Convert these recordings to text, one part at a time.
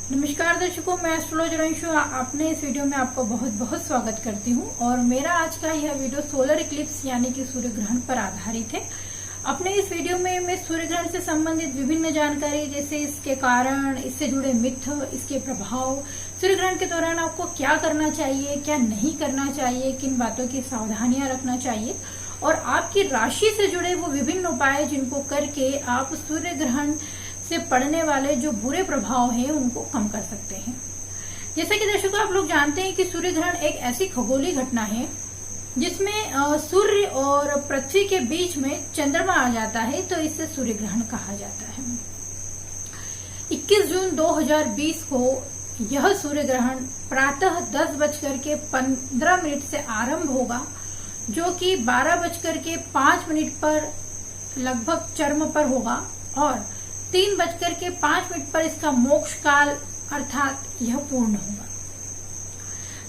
नमस्कार दर्शकों, मैं एस्ट्रोलॉजर अंशु अपने इस वीडियो में आपका बहुत बहुत स्वागत करती हूँ। और मेरा आज का यह वीडियो सोलर इक्लिप्स यानी कि सूर्य ग्रहण पर आधारित है। अपने इस वीडियो में मैं सूर्य ग्रहण से संबंधित विभिन्न जानकारी, जैसे इसके कारण, इससे जुड़े मिथ, इसके प्रभाव, सूर्य ग्रहण के दौरान आपको क्या करना चाहिए, क्या नहीं करना चाहिए, किन बातों की सावधानियां रखना चाहिए और आपकी राशि से जुड़े वो विभिन्न उपाय जिनको करके आप सूर्य ग्रहण से पड़ने वाले जो बुरे प्रभाव हैं उनको कम कर सकते हैं। जैसे कि दर्शकों, आप लोग जानते हैं कि सूर्य ग्रहण एक ऐसी खगोलीय घटना है जिसमें सूर्य और पृथ्वी के बीच में चंद्रमा आ जाता है, तो इसे सूर्य ग्रहण कहा जाता है। 21 जून 2020 को यह सूर्य ग्रहण प्रातः 10:15 से आरंभ होगा, जो कि 12:05 पर लगभग चरम पर होगा और 3:05 पर इसका मोक्ष काल अर्थात यह पूर्ण होगा।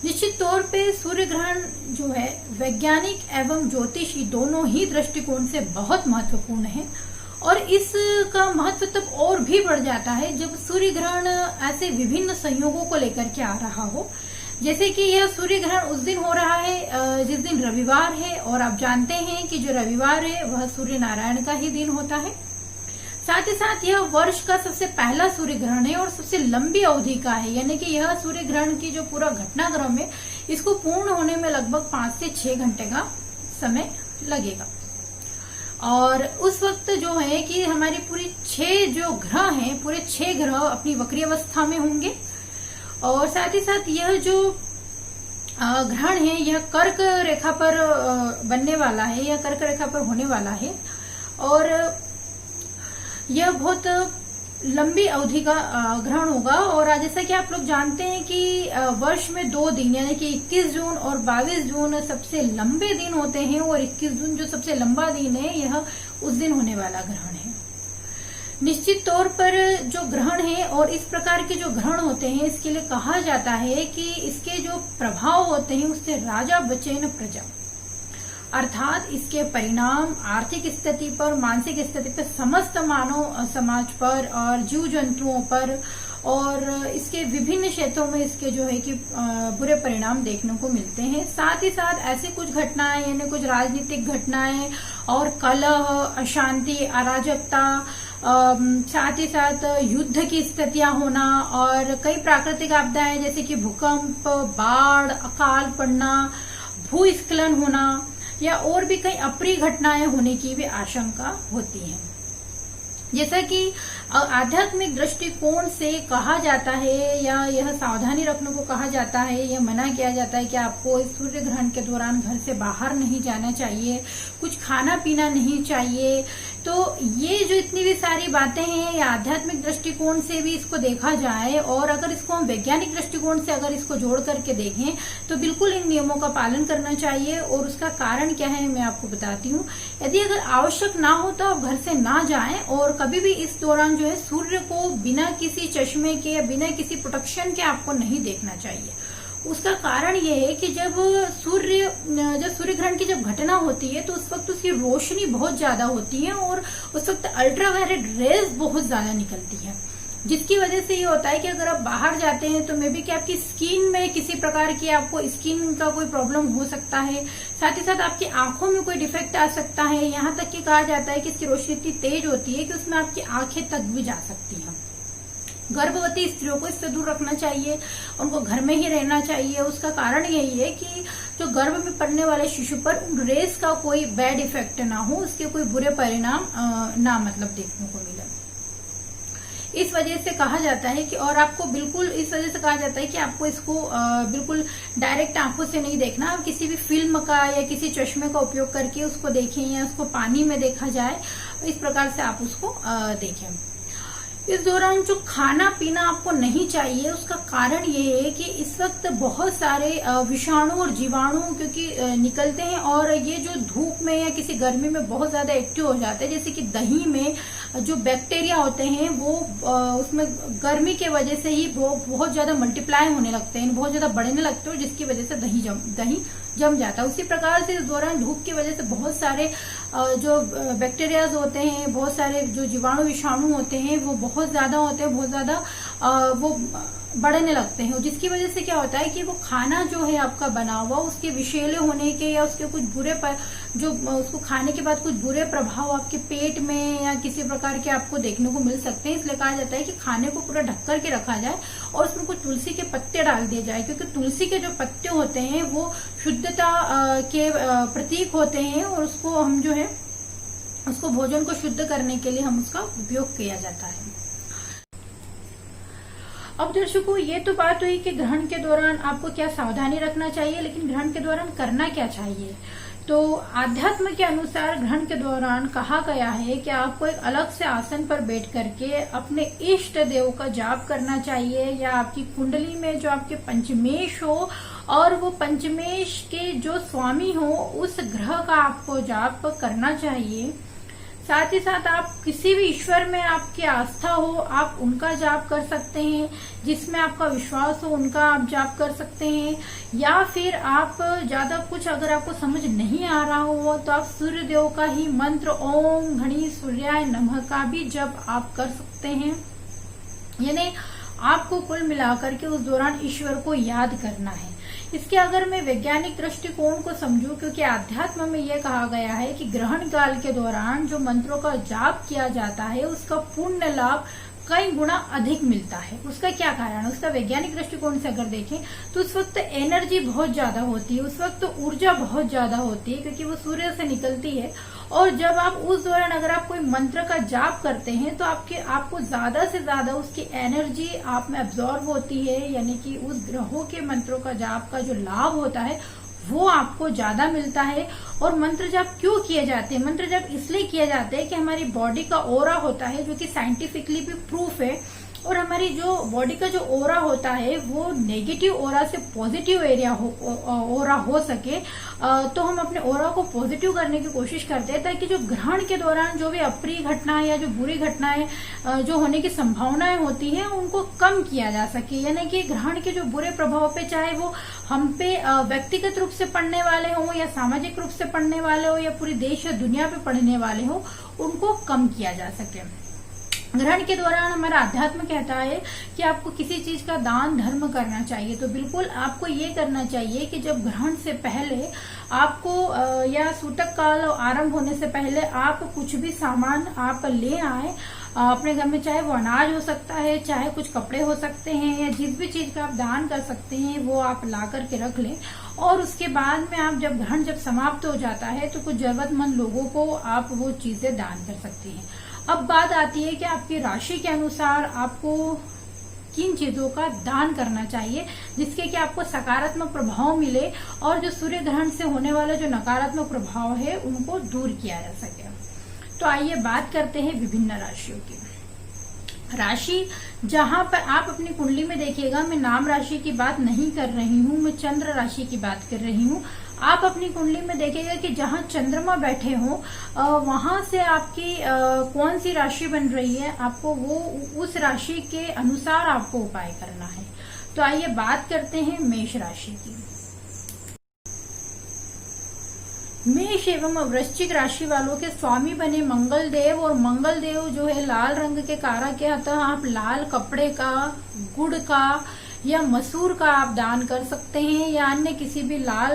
निश्चित तौर पे सूर्य ग्रहण जो है वैज्ञानिक एवं ज्योतिषी दोनों ही दृष्टिकोण से बहुत महत्वपूर्ण है और इसका महत्व तब और भी बढ़ जाता है जब सूर्य ग्रहण ऐसे विभिन्न संयोगों को लेकर के आ रहा हो। जैसे कि यह सूर्य ग्रहण उस दिन हो रहा है जिस दिन रविवार है, और आप जानते हैं कि जो रविवार है वह सूर्य नारायण का ही दिन होता है। साथ ही साथ यह वर्ष का सबसे पहला सूर्य ग्रहण है और सबसे लंबी अवधि का है, यानी कि यह सूर्य ग्रहण की जो पूरा घटनाक्रम है इसको पूर्ण होने में लगभग 5 से 6 घंटे का समय लगेगा। और उस वक्त जो है कि हमारी पूरी 6 जो ग्रह हैं, पूरे 6 ग्रह अपनी वक्री अवस्था में होंगे। और साथ ही साथ यह जो ग्रहण है यह कर्क रेखा पर बनने वाला है, यह कर्क रेखा पर होने वाला है और यह बहुत लंबी अवधि का ग्रहण होगा। और जैसा कि आप लोग जानते हैं कि वर्ष में 2 दिन यानी कि 21 जून और 22 जून सबसे लंबे दिन होते हैं और 21 जून जो सबसे लंबा दिन है यह उस दिन होने वाला ग्रहण है। निश्चित तौर पर जो ग्रहण है और इस प्रकार के जो ग्रहण होते हैं इसके लिए कहा जाता है कि इसके जो प्रभाव होते हैं उससे राजा बचेन प्रजा, अर्थात इसके परिणाम आर्थिक स्थिति पर, मानसिक स्थिति पर, समस्त मानव समाज पर और जीव जंतुओं पर और इसके विभिन्न क्षेत्रों में इसके जो है कि बुरे परिणाम देखने को मिलते हैं। साथ ही साथ ऐसी कुछ घटनाएं यानी कुछ राजनीतिक घटनाएं और कलह, अशांति, अराजकता, साथ ही साथ युद्ध की स्थितियां होना और कई प्राकृतिक आपदाएं जैसे कि भूकंप, बाढ़, अकाल पड़ना, भूस्खलन होना या और भी कई अप्रिय घटनाएं होने की भी आशंका होती है। जैसा कि आध्यात्मिक दृष्टिकोण से कहा जाता है या यह सावधानी रखने को कहा जाता है, यह मना किया जाता है कि आपको इस सूर्य ग्रहण के दौरान घर से बाहर नहीं जाना चाहिए, कुछ खाना पीना नहीं चाहिए। तो ये जो इतनी भी सारी बातें हैं या आध्यात्मिक दृष्टिकोण से भी इसको देखा जाए और अगर इसको हम वैज्ञानिक दृष्टिकोण से अगर इसको जोड़ करके देखें तो बिल्कुल इन नियमों का पालन करना चाहिए। और उसका कारण क्या है मैं आपको बताती हूँ। यदि अगर आवश्यक ना हो तो आप घर से ना जाएं और कभी भी इस दौरान जो है सूर्य को बिना किसी चश्मे के या बिना किसी प्रोटेक्शन के आपको नहीं देखना चाहिए। उसका कारण ये है कि जब सूर्य ग्रहण की जब घटना होती है तो उस वक्त उसकी रोशनी बहुत ज्यादा होती है और उस वक्त अल्ट्रावायलेट रेज बहुत ज्यादा निकलती है, जिसकी वजह से ये होता है कि अगर आप बाहर जाते हैं तो मे बी कि आपकी स्किन में किसी प्रकार की आपको स्किन का कोई प्रॉब्लम हो सकता है। साथ ही साथ आपकी आंखों में कोई डिफेक्ट आ सकता है। यहाँ तक कि कहा जाता है कि इसकी रोशनी इतनी तेज होती है कि उसमें आपकी आंखें तक भी जा सकती हैं। गर्भवती स्त्रियों को इससे दूर रखना चाहिए, उनको घर में ही रहना चाहिए। उसका कारण यही है कि जो गर्भ में पड़ने वाले शिशु पर उन रेस का कोई बैड इफेक्ट ना हो, उसके कोई बुरे परिणाम ना देखने को मिले। इस वजह से कहा जाता है कि और आपको बिल्कुल इस वजह से कहा जाता है कि आपको इसको बिल्कुल डायरेक्ट आंखों से नहीं देखना, आप किसी भी फिल्म का या किसी चश्मे का उपयोग करके उसको देखें या उसको पानी में देखा जाए, इस प्रकार से आप उसको देखें। इस दौरान जो खाना पीना आपको नहीं चाहिए उसका कारण ये है कि इस वक्त बहुत सारे विषाणु और जीवाणु क्योंकि निकलते हैं और ये जो धूप में या किसी गर्मी में बहुत ज्यादा एक्टिव हो जाते हैं। जैसे कि दही में जो बैक्टीरिया होते हैं वो उसमें गर्मी के वजह से ही बहुत ज्यादा मल्टीप्लाई होने लगते हैं, बहुत ज्यादा बढ़ने लगते हैं, जिसकी वजह से दही जम जाता है। उसी प्रकार से इस दौरान धूप की वजह से बहुत सारे जो बैक्टीरियाज होते हैं, बहुत सारे जो जीवाणु विषाणु होते हैं वो बहुत ज्यादा होते हैं, बहुत ज्यादा वो बढ़ने लगते हैं, जिसकी वजह से क्या होता है कि वो खाना जो है आपका बना हुआ उसके विषैले होने के या उसके कुछ बुरे जो उसको खाने के बाद कुछ बुरे प्रभाव आपके पेट में या किसी प्रकार के आपको देखने को मिल सकते हैं। इसलिए कहा जाता है कि खाने को पूरा ढक करके रखा जाए और उसमें कुछ तुलसी के पत्ते डाल दिए जाए, क्योंकि तुलसी के जो पत्ते होते हैं वो शुद्धता के प्रतीक होते हैं और उसको हम जो है उसको भोजन को शुद्ध करने के लिए हम उसका उपयोग किया जाता है। अब दर्शकों, ये तो बात हुई कि ग्रहण के दौरान आपको क्या सावधानी रखना चाहिए, लेकिन ग्रहण के दौरान करना क्या चाहिए। तो आध्यात्म के अनुसार ग्रहण के दौरान कहा गया है कि आपको एक अलग से आसन पर बैठ करके अपने इष्ट देव का जाप करना चाहिए, या आपकी कुंडली में जो आपके पंचमेश हो और वो पंचमेश के जो स्वामी हो उस ग्रह का आपको जाप करना चाहिए। साथ ही साथ आप किसी भी ईश्वर में आपकी आस्था हो, आप उनका जाप कर सकते हैं, जिसमें आपका विश्वास हो उनका आप जाप कर सकते हैं। या फिर आप ज्यादा कुछ अगर आपको समझ नहीं आ रहा हो तो आप सूर्य देव का ही मंत्र ओम घणी सूर्याय नमः का भी जप आप कर सकते हैं। यानी आपको कुल मिलाकर के उस दौरान ईश्वर को याद करना है। इसके अगर मैं वैज्ञानिक दृष्टिकोण को समझूं, क्योंकि आध्यात्म में यह कहा गया है कि ग्रहण काल के दौरान जो मंत्रों का जाप किया जाता है उसका पुण्य लाभ कई गुना अधिक मिलता है। उसका क्या कारण है? उसका वैज्ञानिक दृष्टिकोण से अगर देखें तो उस वक्त एनर्जी बहुत ज्यादा होती है, उस वक्त ऊर्जा बहुत ज्यादा होती है, क्योंकि वो सूर्य से निकलती है। और जब आप उस दौरान अगर आप कोई मंत्र का जाप करते हैं तो आपको ज्यादा से ज्यादा उसकी एनर्जी आप में अब्सॉर्ब होती है, यानी कि उस ग्रहों के मंत्रों का जाप का जो लाभ होता है वो आपको ज्यादा मिलता है। और मंत्र जाप क्यों किए जाते हैं? मंत्र जाप इसलिए किए जाते हैं कि हमारी बॉडी का ओरा होता है, जो कि साइंटिफिकली भी प्रूफ है, और हमारी जो बॉडी का जो ओरा होता है वो नेगेटिव ओरा से पॉजिटिव ओरा हो सके। तो हम अपने ओरा को पॉजिटिव करने की कोशिश करते हैं, ताकि जो ग्रहण के दौरान जो भी अप्रिय घटनाएं या जो बुरी घटनाएं जो होने की संभावनाएं होती है उनको कम किया जा सके। यानी कि ग्रहण के जो बुरे प्रभाव पे, चाहे वो हम पे व्यक्तिगत रूप से पड़ने वाले हो या सामाजिक रूप से पड़ने वाले हो या पूरी देश या दुनिया पे पड़ने वाले हो, उनको कम किया जा सके। ग्रहण के दौरान हमारा अध्यात्म कहता है कि आपको किसी चीज का दान धर्म करना चाहिए। तो बिल्कुल आपको ये करना चाहिए कि जब ग्रहण से पहले आपको या सूतक काल आरंभ होने से पहले आप कुछ भी सामान आप ले आए अपने घर में, चाहे वो अनाज हो सकता है, चाहे कुछ कपड़े हो सकते हैं, या जिस भी चीज का आप दान कर सकते हैं वो आप ला करके रख लें। और उसके बाद में आप जब ग्रहण समाप्त हो जाता है तो कुछ जरूरतमंद लोगों को आप वो चीजें दान कर सकती हैं। अब बात आती है कि आपकी राशि के अनुसार आपको किन चीजों का दान करना चाहिए जिसके कि आपको सकारात्मक प्रभाव मिले और जो सूर्य ग्रहण से होने वाला जो नकारात्मक प्रभाव है उनको दूर किया जा सके। तो आइए बात करते हैं विभिन्न राशियों की। राशि जहां पर आप अपनी कुंडली में देखिएगा, मैं नाम राशि की बात नहीं कर रही हूँ, मैं चंद्र राशि की बात कर रही हूँ। आप अपनी कुंडली में देखिएगा कि जहां चंद्रमा बैठे हो वहां से आपकी कौन सी राशि बन रही है, आपको वो उस राशि के अनुसार आपको उपाय करना है। तो आइए बात करते हैं मेष राशि की। मेष एवं वृश्चिक राशि वालों के स्वामी बने मंगल देव, और मंगल देव जो है लाल रंग के कारक है, अतः आप लाल कपड़े का, गुड़ का या मसूर का आप दान कर सकते हैं, या अन्य किसी भी लाल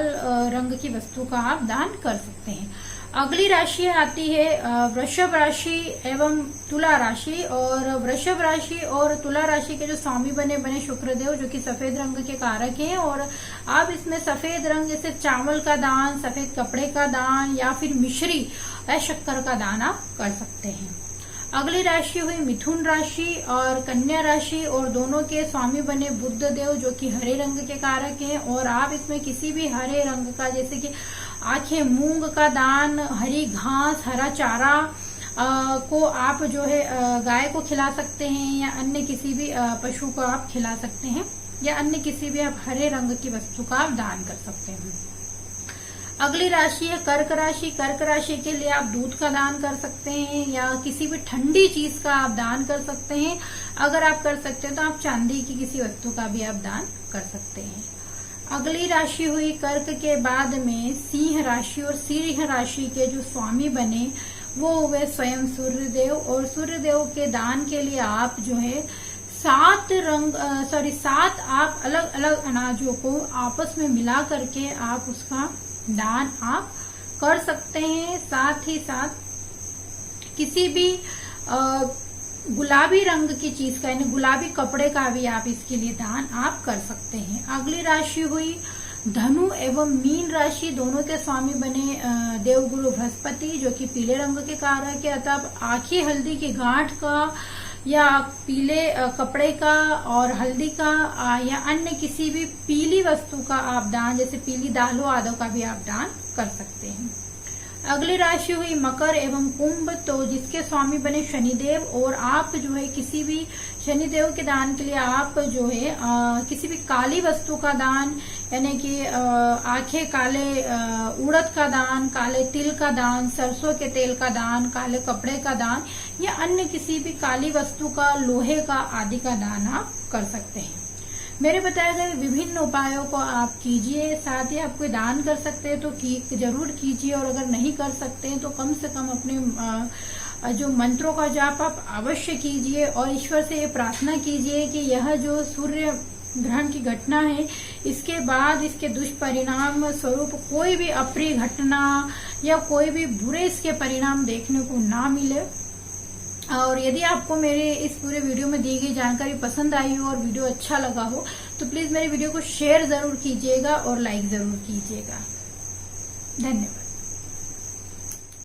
रंग की वस्तु का आप दान कर सकते हैं। अगली राशि आती है वृषभ राशि एवं तुला राशि। और वृषभ राशि और तुला राशि के जो स्वामी बने शुक्रदेव, जो कि सफेद रंग के कारक हैं, और आप इसमें सफेद रंग जैसे चावल का दान, सफेद कपड़े का दान या फिर मिश्री या शक्कर का दान आप कर सकते हैं। अगली राशि हुई मिथुन राशि और कन्या राशि, और दोनों के स्वामी बने बुध देव, जो कि हरे रंग के कारक हैं। और आप इसमें किसी भी हरे रंग का, जैसे कि आंखें मूंग का दान, हरी घास, हरा चारा को आप जो है गाय को खिला सकते हैं, या अन्य किसी भी पशु को आप खिला सकते हैं, या अन्य किसी भी आप हरे रंग की वस्तु का आप दान कर सकते हैं। अगली राशि है कर्क राशि। कर्क राशि के लिए आप दूध का दान कर सकते हैं, या किसी भी ठंडी चीज का आप दान कर सकते हैं। अगर आप कर सकते हैं तो आप चांदी की किसी वस्तु का भी आप दान कर सकते हैं। अगली राशि हुई कर्क के बाद में सिंह राशि, और सिंह राशि के जो स्वामी बने वो हुए स्वयं सूर्यदेव। और सूर्यदेव के दान के लिए आप जो है सात आप अलग अलग अनाजों को आपस में मिला करके आप उसका दान आप कर सकते हैं। साथ ही साथ किसी भी गुलाबी रंग की चीज का यानी गुलाबी कपड़े का भी आप इसके लिए दान आप कर सकते हैं। अगली राशि हुई धनु एवं मीन राशि, दोनों के स्वामी बने देवगुरु बृहस्पति, जो कि पीले रंग के कारक है। अतः आखी हल्दी की गांठ का या पीले कपड़े का और हल्दी का या अन्य किसी भी पीली वस्तु का आप दान, जैसे पीली दालों आदि का भी आप दान कर सकते हैं। अगली राशि हुई मकर एवं कुंभ, तो जिसके स्वामी बने शनिदेव, और आप जो है किसी भी शनिदेव के दान के लिए आप जो है किसी भी काली वस्तु का दान, यानी कि आंखें काले उड़द का दान, काले तिल का दान, सरसों के तेल का दान, काले कपड़े का दान या अन्य किसी भी काली वस्तु का, लोहे का आदि का दान आप कर सकते हैं। मेरे बताए गए विभिन्न उपायों को आप कीजिए। साथ ही आप कोई दान कर सकते हैं तो जरूर कीजिए, और अगर नहीं कर सकते हैं तो कम से कम अपने जो मंत्रों का जाप आप अवश्य कीजिए और ईश्वर से ये प्रार्थना कीजिए कि यह जो सूर्य ग्रहण की घटना है, इसके बाद इसके दुष्परिणाम स्वरूप कोई भी अप्रिय घटना या कोई भी बुरे इसके परिणाम देखने को ना मिले। और यदि आपको मेरे इस पूरे वीडियो में दी गई जानकारी पसंद आई हो और वीडियो अच्छा लगा हो तो प्लीज मेरे वीडियो को शेयर जरूर कीजिएगा और लाइक जरूर कीजिएगा। धन्यवाद।